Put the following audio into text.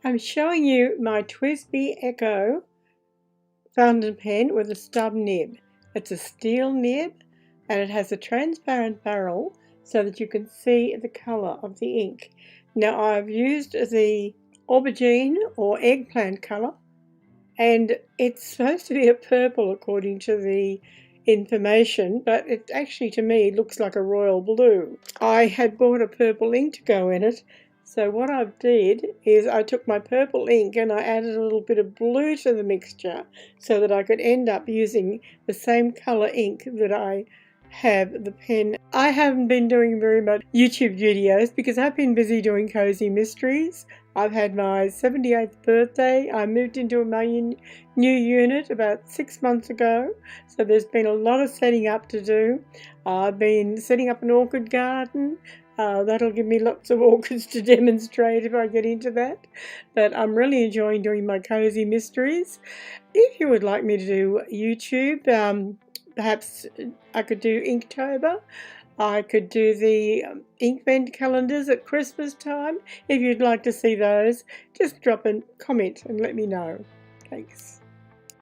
I'm showing you my TWSBI Echo fountain pen with a stub nib. It's a steel nib and it has a transparent barrel so that you can see the colour of the ink. Now I've used the aubergine or eggplant colour, and it's supposed to be a purple according to the information, but it actually to me looks like a royal blue. I had bought a purple ink to go in it, so what I did is I took my purple ink and I added a little bit of blue to the mixture so that I could end up using the same colour ink that I have the pen. I haven't been doing very much YouTube videos because I've been busy doing cozy mysteries. I've had my 78th birthday. I moved into my new unit about 6 months ago, so there's been a lot of setting up to do. I've been setting up an orchid garden. That'll give me lots of orchids to demonstrate if I get into that. But I'm really enjoying doing my cozy mysteries. If you would like me to do YouTube, perhaps I could do Inktober. I could do the Inkvent calendars at Christmas time. If you'd like to see those, just drop a comment and let me know. Thanks.